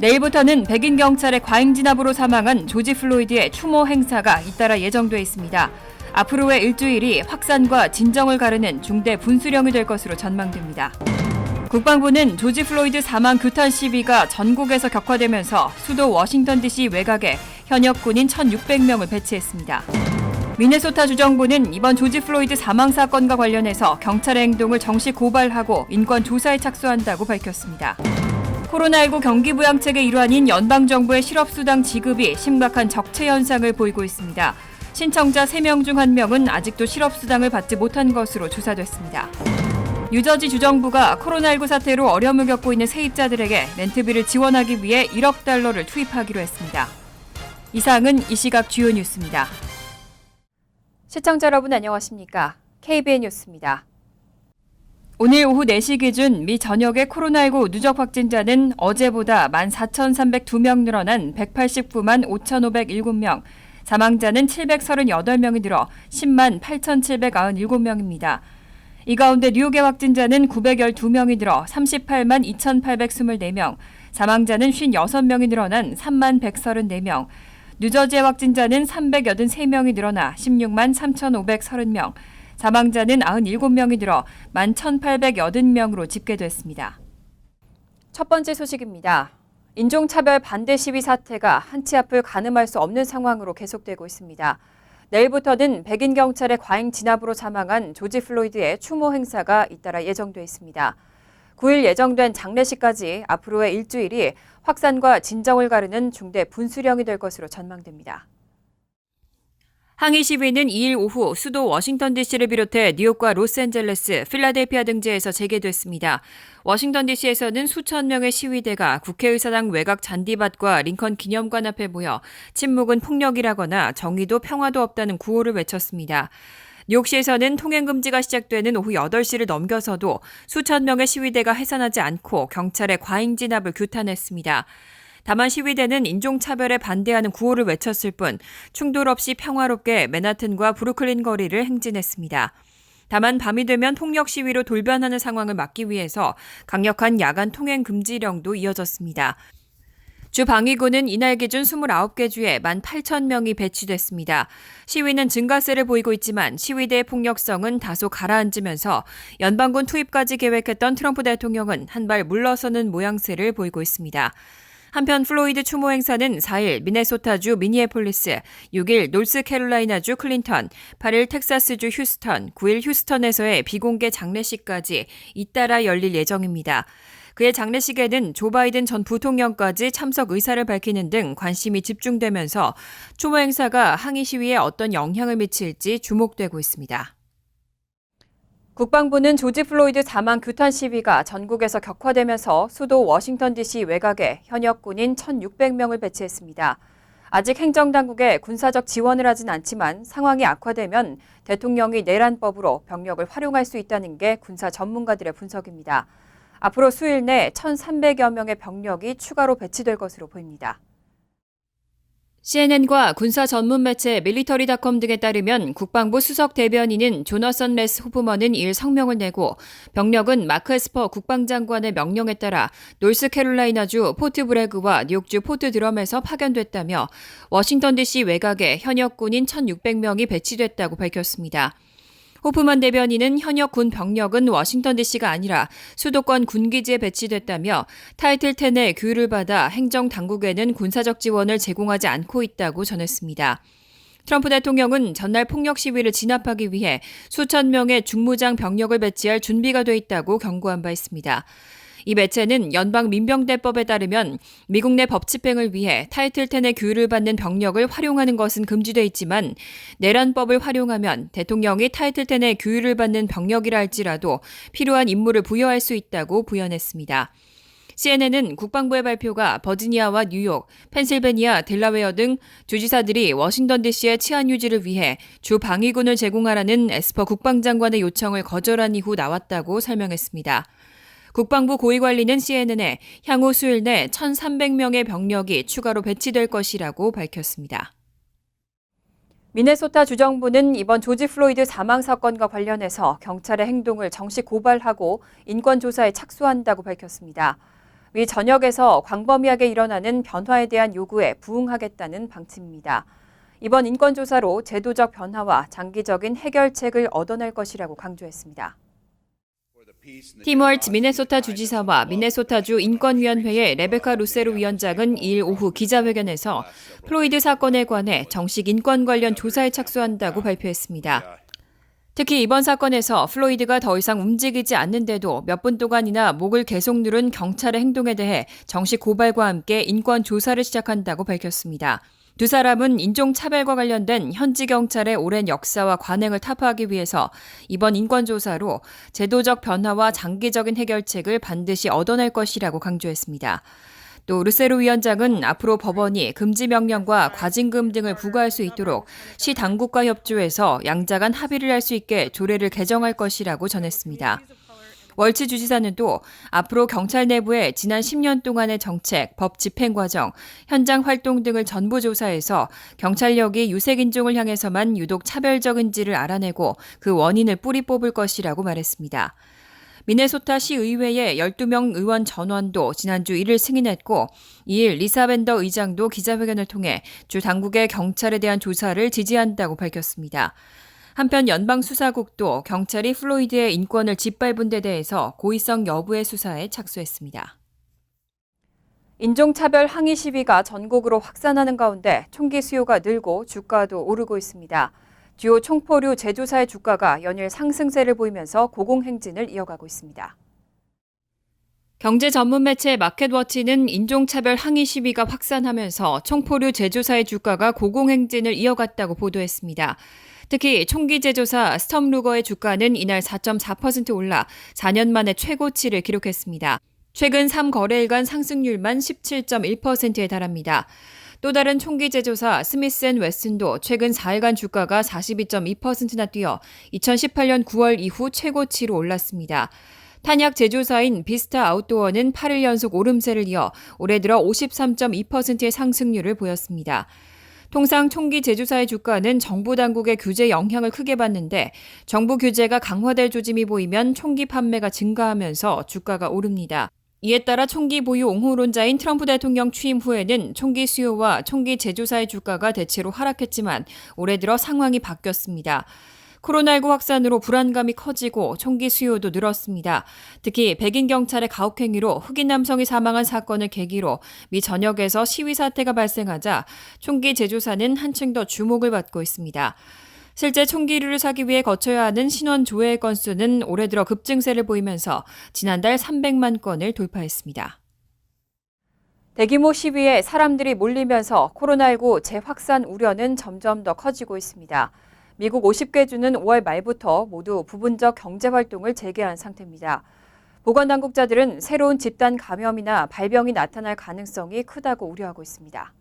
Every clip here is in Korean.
내일부터는 백인 경찰의 과잉 진압으로 사망한 조지 플로이드의 추모 행사가 잇따라 예정돼 있습니다. 앞으로의 일주일이 확산과 진정을 가르는 중대 분수령이 될 것으로 전망됩니다. 국방부는 조지 플로이드 사망 규탄 시위가 전국에서 격화되면서 수도 워싱턴 DC 외곽에 현역 군인 1,600명을 배치했습니다. 미네소타 주정부는 이번 조지 플로이드 사망 사건과 관련해서 경찰의 행동을 정식 고발하고 인권 조사에 착수한다고 밝혔습니다. 코로나19 경기 부양책의 일환인 연방정부의 실업수당 지급이 심각한 적체 현상을 보이고 있습니다. 신청자 3명 중 1명은 아직도 실업수당을 받지 못한 것으로 조사됐습니다. 뉴저지 주정부가 코로나19 사태로 어려움을 겪고 있는 세입자들에게 렌트비를 지원하기 위해 1억 달러를 투입하기로 했습니다. 이상은 이 시각 주요 뉴스입니다. 시청자 여러분 안녕하십니까? KBN 뉴스입니다. 오늘 오후 4시 기준 미 전역의 코로나19 누적 확진자는 어제보다 14,302명 늘어난 189만 5,507명, 사망자는 738명이 늘어 10만 8,797명입니다. 이 가운데 뉴욕의 확진자는 912명이 늘어 38만 2,824명, 사망자는 56명이 늘어난 3만 134명, 뉴저지의 확진자는 383명이 늘어나 16만 3,530명, 사망자는 97명이 늘어 11,880명으로 집계됐습니다. 첫 번째 소식입니다. 인종차별 반대 시위 사태가 한치 앞을 가늠할 수 없는 상황으로 계속되고 있습니다. 내일부터는 백인 경찰의 과잉 진압으로 사망한 조지 플로이드의 추모 행사가 잇따라 예정돼 있습니다. 9일 예정된 장례식까지 앞으로의 일주일이 확산과 진정을 가르는 중대 분수령이 될 것으로 전망됩니다. 항의 시위는 2일 오후 수도 워싱턴 DC를 비롯해 뉴욕과 로스앤젤레스, 필라델피아 등지에서 재개됐습니다. 워싱턴 DC에서는 수천 명의 시위대가 국회의사당 외곽 잔디밭과 링컨 기념관 앞에 모여 침묵은 폭력이라거나 정의도 평화도 없다는 구호를 외쳤습니다. 뉴욕시에서는 통행금지가 시작되는 오후 8시를 넘겨서도 수천 명의 시위대가 해산하지 않고 경찰의 과잉 진압을 규탄했습니다. 다만 시위대는 인종차별에 반대하는 구호를 외쳤을 뿐 충돌 없이 평화롭게 맨하튼과 브루클린 거리를 행진했습니다. 다만 밤이 되면 폭력 시위로 돌변하는 상황을 막기 위해서 강력한 야간 통행 금지령도 이어졌습니다. 주 방위군은 이날 기준 29개 주에 18,000명이 배치됐습니다. 시위는 증가세를 보이고 있지만 시위대의 폭력성은 다소 가라앉으면서 연방군 투입까지 계획했던 트럼프 대통령은 한 발 물러서는 모양새를 보이고 있습니다. 한편 플로이드 추모 행사는 4일 미네소타주 미니애폴리스, 6일 노스캐롤라이나주 클린턴, 8일 텍사스주 휴스턴, 9일 휴스턴에서의 비공개 장례식까지 잇따라 열릴 예정입니다. 그의 장례식에는 조 바이든 전 부통령까지 참석 의사를 밝히는 등 관심이 집중되면서 추모 행사가 항의 시위에 어떤 영향을 미칠지 주목되고 있습니다. 국방부는 조지 플로이드 사망 규탄 시위가 전국에서 격화되면서 수도 워싱턴 DC 외곽에 현역 군인 1,600명을 배치했습니다. 아직 행정당국에 군사적 지원을 하진 않지만 상황이 악화되면 대통령이 내란법으로 병력을 활용할 수 있다는 게 군사 전문가들의 분석입니다. 앞으로 수일 내 1,300여 명의 병력이 추가로 배치될 것으로 보입니다. CNN과 군사 전문 매체 밀리터리닷컴 등에 따르면 국방부 수석 대변인인 조너선 레스 호프먼은 2일 성명을 내고 병력은 마크 에스퍼 국방장관의 명령에 따라 노스캐롤라이나주 포트 브래그와 뉴욕주 포트 드럼에서 파견됐다며 워싱턴 DC 외곽에 현역 군인 1,600명이 배치됐다고 밝혔습니다. 호프먼 대변인은 현역 군 병력은 워싱턴 DC가 아니라 수도권 군기지에 배치됐다며 타이틀 10의 교육을 받아 행정당국에는 군사적 지원을 제공하지 않고 있다고 전했습니다. 트럼프 대통령은 전날 폭력 시위를 진압하기 위해 수천 명의 중무장 병력을 배치할 준비가 돼 있다고 경고한 바 있습니다. 이 매체는 연방민병대법에 따르면 미국 내 법 집행을 위해 타이틀 10의 교육을 받는 병력을 활용하는 것은 금지돼 있지만 내란법을 활용하면 대통령이 타이틀 10의 교육을 받는 병력이라 할지라도 필요한 임무를 부여할 수 있다고 부연했습니다. CNN은 국방부의 발표가 버지니아와 뉴욕, 펜실베니아, 델라웨어 등 주지사들이 워싱턴 DC의 치안 유지를 위해 주 방위군을 제공하라는 에스퍼 국방장관의 요청을 거절한 이후 나왔다고 설명했습니다. 국방부 고위관리는 CNN에 향후 수일 내 1,300명의 병력이 추가로 배치될 것이라고 밝혔습니다. 미네소타 주정부는 이번 조지 플로이드 사망 사건과 관련해서 경찰의 행동을 정식 고발하고 인권조사에 착수한다고 밝혔습니다. 미 전역에서 광범위하게 일어나는 변화에 대한 요구에 부응하겠다는 방침입니다. 이번 인권조사로 제도적 변화와 장기적인 해결책을 얻어낼 것이라고 강조했습니다. 팀 월츠 미네소타 주지사와 미네소타주 인권위원회의 레베카 루세로 위원장은 2일 오후 기자회견에서 플로이드 사건에 관해 정식 인권 관련 조사에 착수한다고 발표했습니다. 특히 이번 사건에서 플로이드가 더 이상 움직이지 않는데도 몇 분 동안이나 목을 계속 누른 경찰의 행동에 대해 정식 고발과 함께 인권 조사를 시작한다고 밝혔습니다. 두 사람은 인종차별과 관련된 현지 경찰의 오랜 역사와 관행을 타파하기 위해서 이번 인권조사로 제도적 변화와 장기적인 해결책을 반드시 얻어낼 것이라고 강조했습니다. 또 루세로 위원장은 앞으로 법원이 금지 명령과 과징금 등을 부과할 수 있도록 시 당국과 협조해서 양자 간 합의를 할 수 있게 조례를 개정할 것이라고 전했습니다. 월츠 주지사는 또 앞으로 경찰 내부의 지난 10년 동안의 정책, 법 집행 과정, 현장 활동 등을 전부 조사해서 경찰력이 유색인종을 향해서만 유독 차별적인지를 알아내고 그 원인을 뿌리 뽑을 것이라고 말했습니다. 미네소타 시의회의 12명 의원 전원도 지난주 1일 승인했고 2일 리사 밴더 의장도 기자회견을 통해 주 당국의 경찰에 대한 조사를 지지한다고 밝혔습니다. 한편 연방수사국도 경찰이 플로이드의 인권을 짓밟은 데 대해서 고의성 여부의 수사에 착수했습니다. 인종차별 항의 시위가 전국으로 확산하는 가운데 총기 수요가 늘고 주가도 오르고 있습니다. 주요 총포류 제조사의 주가가 연일 상승세를 보이면서 고공행진을 이어가고 있습니다. 경제 전문 매체 마켓워치는 인종차별 항의 시위가 확산하면서 총포류 제조사의 주가가 고공행진을 이어갔다고 보도했습니다. 특히 총기 제조사 스톰루거의 주가는 이날 4.4% 올라 4년 만에 최고치를 기록했습니다. 최근 3거래일간 상승률만 17.1%에 달합니다. 또 다른 총기 제조사 스미스앤웨슨도 최근 4일간 주가가 42.2%나 뛰어 2018년 9월 이후 최고치로 올랐습니다. 탄약 제조사인 비스타 아웃도어는 8일 연속 오름세를 이어 올해 들어 53.2%의 상승률을 보였습니다. 통상 총기 제조사의 주가는 정부 당국의 규제 영향을 크게 받는데 정부 규제가 강화될 조짐이 보이면 총기 판매가 증가하면서 주가가 오릅니다. 이에 따라 총기 보유 옹호론자인 트럼프 대통령 취임 후에는 총기 수요와 총기 제조사의 주가가 대체로 하락했지만 올해 들어 상황이 바뀌었습니다. 코로나19 확산으로 불안감이 커지고 총기 수요도 늘었습니다. 특히 백인 경찰의 가혹행위로 흑인 남성이 사망한 사건을 계기로 미 전역에서 시위 사태가 발생하자 총기 제조사는 한층 더 주목을 받고 있습니다. 실제 총기류를 사기 위해 거쳐야 하는 신원 조회 건수는 올해 들어 급증세를 보이면서 지난달 300만 건을 돌파했습니다. 대규모 시위에 사람들이 몰리면서 코로나19 재확산 우려는 점점 더 커지고 있습니다. 미국 50개 주는 5월 말부터 모두 부분적 경제활동을 재개한 상태입니다. 보건당국자들은 새로운 집단 감염이나 발병이 나타날 가능성이 크다고 우려하고 있습니다.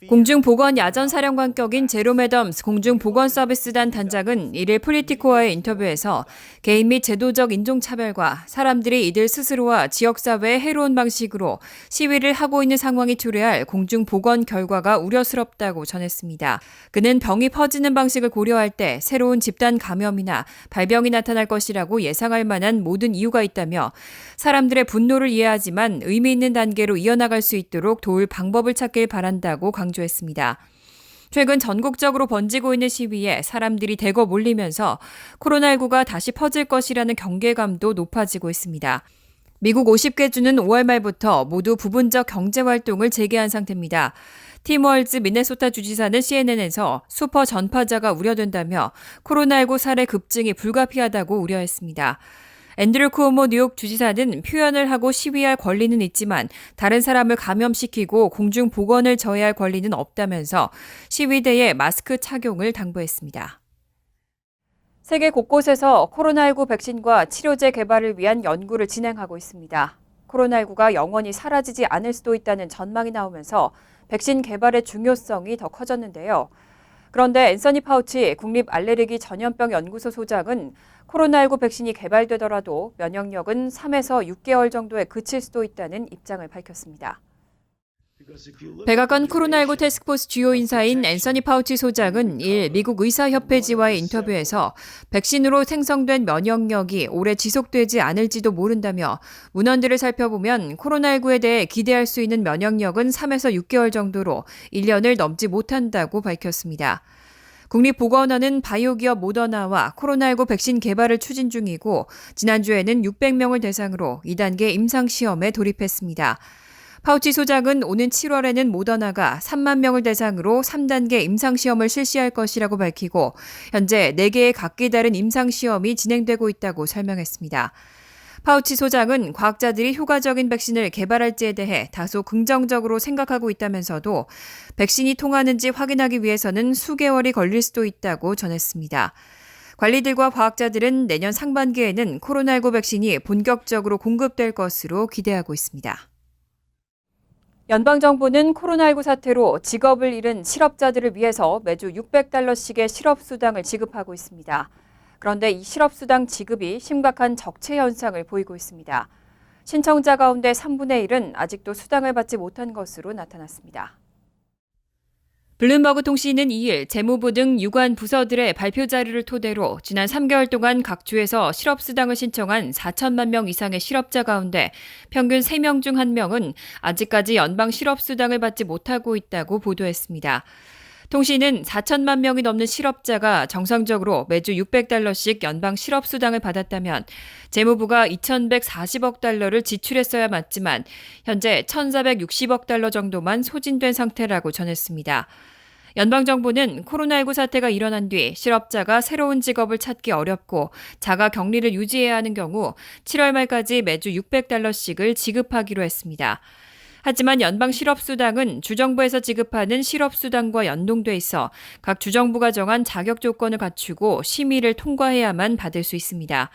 공중보건야전사령관격인 제롬 애덤스 공중보건서비스단 단장은 1일 폴리티코와의 인터뷰에서 개인 및 제도적 인종차별과 사람들이 이들 스스로와 지역사회에 해로운 방식으로 시위를 하고 있는 상황이 초래할 공중보건 결과가 우려스럽다고 전했습니다. 그는 병이 퍼지는 방식을 고려할 때 새로운 집단 감염이나 발병이 나타날 것이라고 예상할 만한 모든 이유가 있다며 사람들의 분노를 이해하지만 의미 있는 단계로 이어나갈 수 있도록 도울 방법을 찾길 바란다고 강조했습니다. 최근 전국적으로 번지고 있는 시위에 사람들이 대거 몰리면서 코로나19가 다시 퍼질 것이라는 경계감도 높아지고 있습니다. 미국 50개 주는 5월 말부터 모두 부분적 경제활동을 재개한 상태입니다. 팀 월츠 미네소타 주지사는 CNN에서 슈퍼 전파자가 우려된다며 코로나19 사례 급증이 불가피하다고 우려했습니다. 앤드류 쿠오모 뉴욕 주지사는 표현을 하고 시위할 권리는 있지만 다른 사람을 감염시키고 공중보건을 저해할 권리는 없다면서 시위대에 마스크 착용을 당부했습니다. 세계 곳곳에서 코로나19 백신과 치료제 개발을 위한 연구를 진행하고 있습니다. 코로나19가 영원히 사라지지 않을 수도 있다는 전망이 나오면서 백신 개발의 중요성이 더 커졌는데요. 그런데 앤서니 파우치 국립알레르기 전염병 연구소 소장은 코로나19 백신이 개발되더라도 면역력은 3에서 6개월 정도에 그칠 수도 있다는 입장을 밝혔습니다. 백악관 코로나19 태스크포스 주요 인사인 앤서니 파우치 소장은 2일 미국 의사협회지와의 인터뷰에서 백신으로 생성된 면역력이 오래 지속되지 않을지도 모른다며 문헌들을 살펴보면 코로나19에 대해 기대할 수 있는 면역력은 3에서 6개월 정도로 1년을 넘지 못한다고 밝혔습니다. 국립보건원은 바이오기업 모더나와 코로나19 백신 개발을 추진 중이고 지난주에는 600명을 대상으로 2단계 임상시험에 돌입했습니다. 파우치 소장은 오는 7월에는 모더나가 3만 명을 대상으로 3단계 임상시험을 실시할 것이라고 밝히고 현재 4개의 각기 다른 임상시험이 진행되고 있다고 설명했습니다. 파우치 소장은 과학자들이 효과적인 백신을 개발할지에 대해 다소 긍정적으로 생각하고 있다면서도 백신이 통하는지 확인하기 위해서는 수개월이 걸릴 수도 있다고 전했습니다. 관리들과 과학자들은 내년 상반기에는 코로나19 백신이 본격적으로 공급될 것으로 기대하고 있습니다. 연방정부는 코로나19 사태로 직업을 잃은 실업자들을 위해서 매주 $600씩의 실업수당을 지급하고 있습니다. 그런데 이 실업수당 지급이 심각한 적체 현상을 보이고 있습니다. 신청자 가운데 3분의 1은 아직도 수당을 받지 못한 것으로 나타났습니다. 블룸버그 통신은 2일 재무부 등 유관 부서들의 발표 자료를 토대로 지난 3개월 동안 각 주에서 실업수당을 신청한 4천만 명 이상의 실업자 가운데 평균 3명 중 1명은 아직까지 연방 실업수당을 받지 못하고 있다고 보도했습니다. 통신은 4천만 명이 넘는 실업자가 정상적으로 매주 $600씩 연방 실업수당을 받았다면 재무부가 $2,140억 달러를 지출했어야 맞지만 현재 $1,460억 달러 정도만 소진된 상태라고 전했습니다. 연방정부는 코로나19 사태가 일어난 뒤 실업자가 새로운 직업을 찾기 어렵고 자가 격리를 유지해야 하는 경우 7월 말까지 매주 $600씩을 지급하기로 했습니다. 하지만 연방 실업수당은 주정부에서 지급하는 실업수당과 연동돼 있어 각 주정부가 정한 자격 조건을 갖추고 심의를 통과해야만 받을 수 있습니다.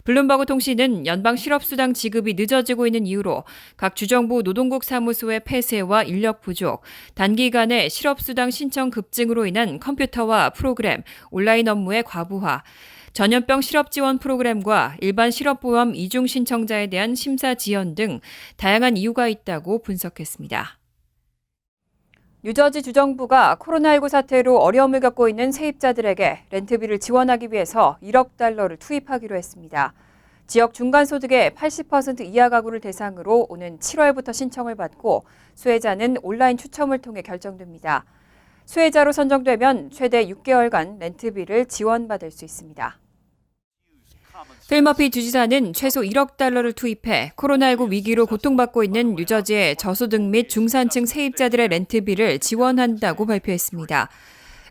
블룸버그 통신은 연방 실업수당 지급이 늦어지고 있는 이유로 각 주정부 노동국 사무소의 폐쇄와 인력 부족, 단기간에 실업수당 신청 급증으로 인한 컴퓨터와 프로그램, 온라인 업무의 과부하, 전염병 실업 지원 프로그램과 일반 실업보험 이중 신청자에 대한 심사 지연 등 다양한 이유가 있다고 분석했습니다. 뉴저지 주정부가 코로나19 사태로 어려움을 겪고 있는 세입자들에게 렌트비를 지원하기 위해서 $1억 투입하기로 했습니다. 지역 중간소득의 80% 이하 가구를 대상으로 오는 7월부터 신청을 받고 수혜자는 온라인 추첨을 통해 결정됩니다. 수혜자로 선정되면 최대 6개월간 렌트비를 지원받을 수 있습니다. 필 머피 주지사는 최소 $1억 투입해 코로나19 위기로 고통받고 있는 뉴저지의 저소득 및 중산층 세입자들의 렌트비를 지원한다고 발표했습니다.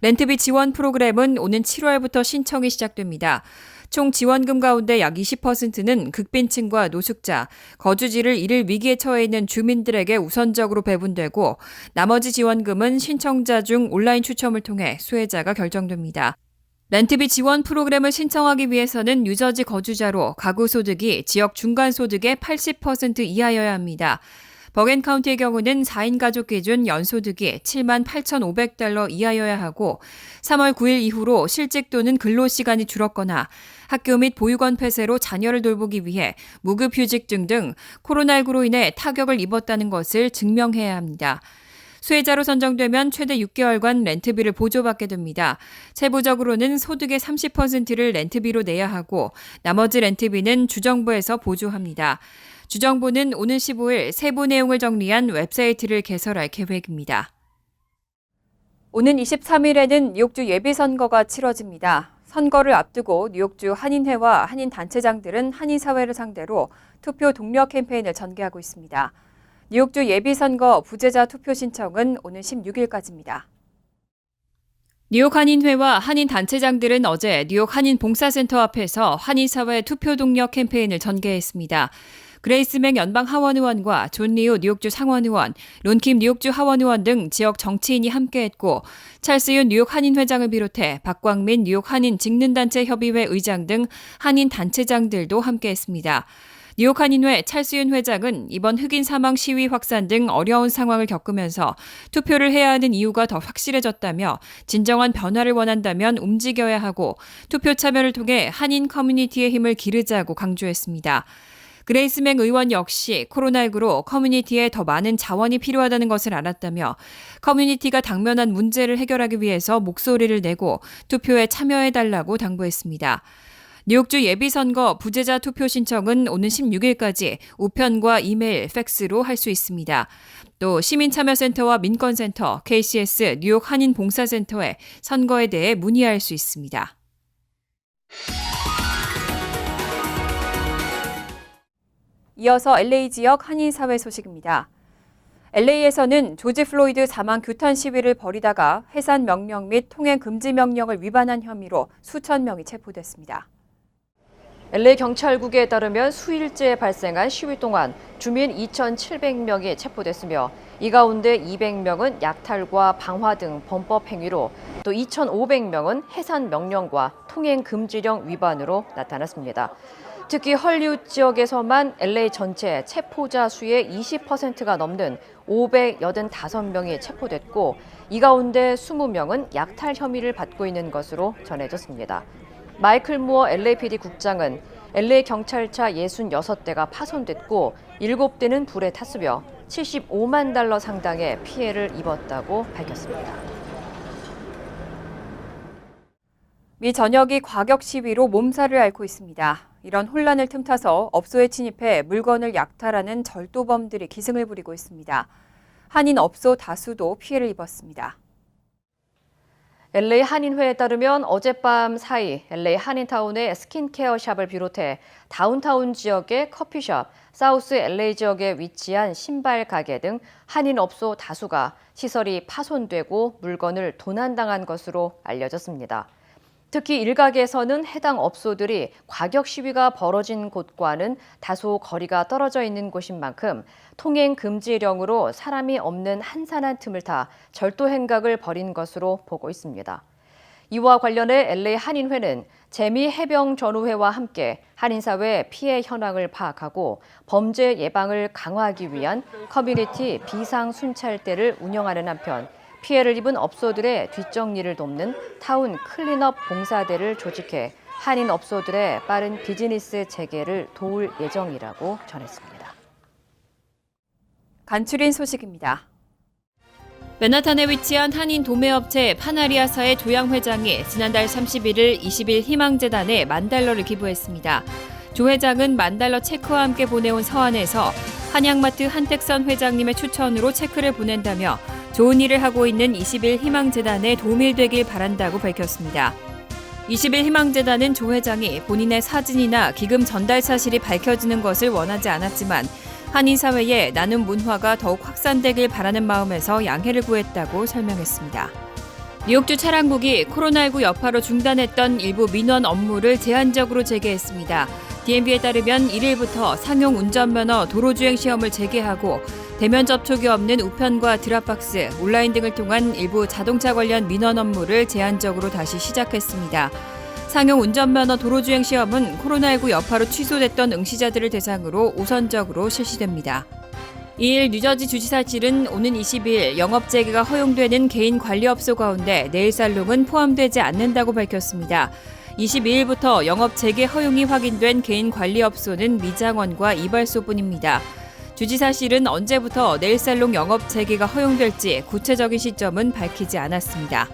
렌트비 지원 프로그램은 오는 7월부터 신청이 시작됩니다. 총 지원금 가운데 약 20%는 극빈층과 노숙자, 거주지를 잃을 위기에 처해 있는 주민들에게 우선적으로 배분되고 나머지 지원금은 신청자 중 온라인 추첨을 통해 수혜자가 결정됩니다. 렌트비 지원 프로그램을 신청하기 위해서는 뉴저지 거주자로 가구 소득이 지역 중간 소득의 80% 이하여야 합니다. 버겐 카운티의 경우는 4인 가족 기준 연소득이 $78,500 이하여야 하고 3월 9일 이후로 실직 또는 근로시간이 줄었거나 학교 및 보육원 폐쇄로 자녀를 돌보기 위해 무급휴직 등등 코로나19로 인해 타격을 입었다는 것을 증명해야 합니다. 수혜자로 선정되면 최대 6개월간 렌트비를 보조받게 됩니다. 세부적으로는 소득의 30%를 렌트비로 내야 하고 나머지 렌트비는 주정부에서 보조합니다. 주정부는 오는 15일 세부 내용을 정리한 웹사이트를 개설할 계획입니다. 오는 23일에는 뉴욕주 예비선거가 치러집니다. 선거를 앞두고 뉴욕주 한인회와 한인단체장들은 한인사회를 상대로 투표 독려 캠페인을 전개하고 있습니다. 뉴욕주 예비선거 부재자 투표 신청은 오는 16일까지입니다. 뉴욕 한인회와 한인단체장들은 어제 뉴욕 한인봉사센터 앞에서 한인사회 투표 독려 캠페인을 전개했습니다. 그레이스 맥 연방 하원의원과 존 리우 뉴욕주 상원의원, 론킴 뉴욕주 하원의원 등 지역 정치인이 함께했고 찰스 윤 뉴욕 한인회장을 비롯해 박광민 뉴욕 한인 직능단체 협의회 의장 등 한인단체장들도 함께했습니다. 뉴욕 한인회 찰스 윤 회장은 이번 흑인 사망 시위 확산 등 어려운 상황을 겪으면서 투표를 해야 하는 이유가 더 확실해졌다며 진정한 변화를 원한다면 움직여야 하고 투표 참여를 통해 한인 커뮤니티의 힘을 기르자고 강조했습니다. 그레이스맹 의원 역시 코로나19로 커뮤니티에 더 많은 자원이 필요하다는 것을 알았다며 커뮤니티가 당면한 문제를 해결하기 위해서 목소리를 내고 투표에 참여해달라고 당부했습니다. 뉴욕주 예비선거 부재자 투표 신청은 오는 16일까지 우편과 이메일, 팩스로 할 수 있습니다. 또 시민참여센터와 민권센터, KCS, 뉴욕 한인봉사센터에 선거에 대해 문의할 수 있습니다. 이어서 LA 지역 한인사회 소식입니다. LA에서는 조지 플로이드 사망 규탄 시위를 벌이다가 해산 명령 및 통행 금지 명령을 위반한 혐의로 수천 명이 체포됐습니다. LA 경찰국에 따르면 수일째 발생한 시위 동안 주민 2,700명이 체포됐으며 이 가운데 200명은 약탈과 방화 등 범법 행위로 또 2,500명은 해산 명령과 통행 금지령 위반으로 나타났습니다. 특히 헐리우드 지역에서만 LA 전체 체포자 수의 20%가 넘는 585명이 체포됐고 이 가운데 20명은 약탈 혐의를 받고 있는 것으로 전해졌습니다. 마이클 무어 LAPD 국장은 LA 경찰차 66대가 파손됐고 7대는 불에 탔으며 75만 달러 상당의 피해를 입었다고 밝혔습니다. 미 전역이 과격 시위로 몸살을 앓고 있습니다. 이런 혼란을 틈타서 업소에 침입해 물건을 약탈하는 절도범들이 기승을 부리고 있습니다. 한인 업소 다수도 피해를 입었습니다. LA 한인회에 따르면 어젯밤 사이 LA 한인타운의 스킨케어 샵을 비롯해 다운타운 지역의 커피숍, 사우스 LA 지역에 위치한 신발 가게 등 한인 업소 다수가 시설이 파손되고 물건을 도난당한 것으로 알려졌습니다. 특히 일각에서는 해당 업소들이 과격 시위가 벌어진 곳과는 다소 거리가 떨어져 있는 곳인 만큼 통행 금지령으로 사람이 없는 한산한 틈을 타 절도 행각을 벌인 것으로 보고 있습니다. 이와 관련해 LA 한인회는 재미해병전우회와 함께 한인사회 피해 현황을 파악하고 범죄 예방을 강화하기 위한 커뮤니티 비상순찰대를 운영하는 한편 피해를 입은 업소들의 뒷정리를 돕는 타운 클린업 봉사대를 조직해 한인 업소들의 빠른 비즈니스 재개를 도울 예정이라고 전했습니다. 간추린 소식입니다. 맨하탄에 위치한 한인 도매업체 파나리아사의 조양 회장이 지난달 31일 20일 희망재단에 $10,000를 기부했습니다. 조 회장은 $10,000 체크와 함께 보내온 서한에서 한양마트 한택선 회장님의 추천으로 체크를 보낸다며 좋은 일을 하고 있는 20일 희망재단에 도움이 되길 바란다고 밝혔습니다. 20일 희망재단은 조 회장이 본인의 사진이나 기금 전달 사실이 밝혀지는 것을 원하지 않았지만 한인사회에 나눔 문화가 더욱 확산되길 바라는 마음에서 양해를 구했다고 설명했습니다. 뉴욕주 차량국이 코로나19 여파로 중단했던 일부 민원 업무를 제한적으로 재개했습니다. DMV에 따르면 1일부터 상용 운전면허 도로주행 시험을 재개하고 대면 접촉이 없는 우편과 드랍박스, 온라인 등을 통한 일부 자동차 관련 민원 업무를 제한적으로 다시 시작했습니다. 상용 운전면허 도로주행 시험은 코로나19 여파로 취소됐던 응시자들을 대상으로 우선적으로 실시됩니다. 이일 뉴저지 주지사실은 오는 20일 영업 재개가 허용되는 개인 관리업소 가운데 네일살롱은 포함되지 않는다고 밝혔습니다. 22일부터 영업 재개 허용이 확인된 개인 관리업소는 미장원과 이발소뿐입니다. 주지사실은 언제부터 네일살롱 영업 재개가 허용될지 구체적인 시점은 밝히지 않았습니다.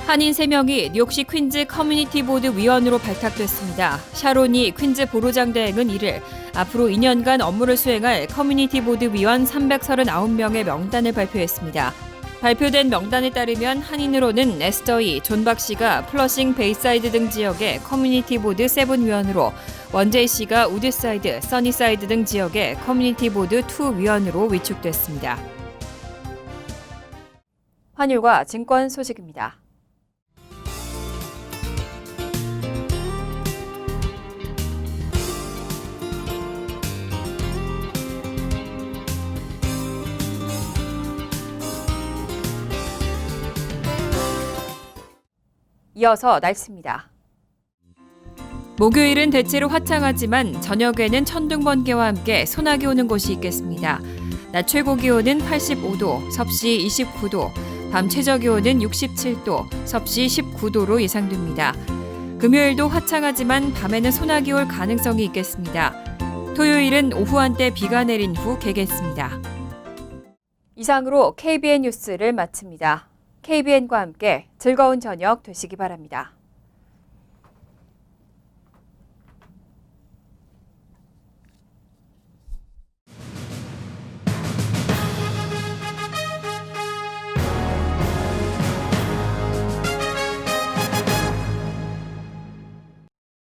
한인 3명이 뉴욕시 퀸즈 커뮤니티 보드 위원으로 발탁됐습니다. 샤론이 퀸즈 보로장 대행은 이를 앞으로 2년간 업무를 수행할 커뮤니티 보드 위원 339명의 명단을 발표했습니다. 발표된 명단에 따르면 한인으로는 에스더이, 존박 씨가 플러싱 베이사이드 등 지역의 커뮤니티 보드 7위원으로 원제이 씨가 우드사이드, 써니사이드 등 지역의 커뮤니티 보드 2위원으로 위촉됐습니다. 환율과 증권 소식입니다. 이어서 날씨입니다. 목요일은 대체로 화창하지만 저녁에는 천둥번개와 함께 소나기 오는 곳이 있겠습니다. 낮 최고 기온은 85도, 섭씨 29도, 밤 최저 기온은 67도, 섭씨 19도로 예상됩니다. 금요일도 화창하지만 밤에는 소나기 올 가능성이 있겠습니다. 토요일은 오후 한때 비가 내린 후 개겠습니다. 이상으로 KBN 뉴스를 마칩니다. KBN과 함께 즐거운 저녁 되시기 바랍니다.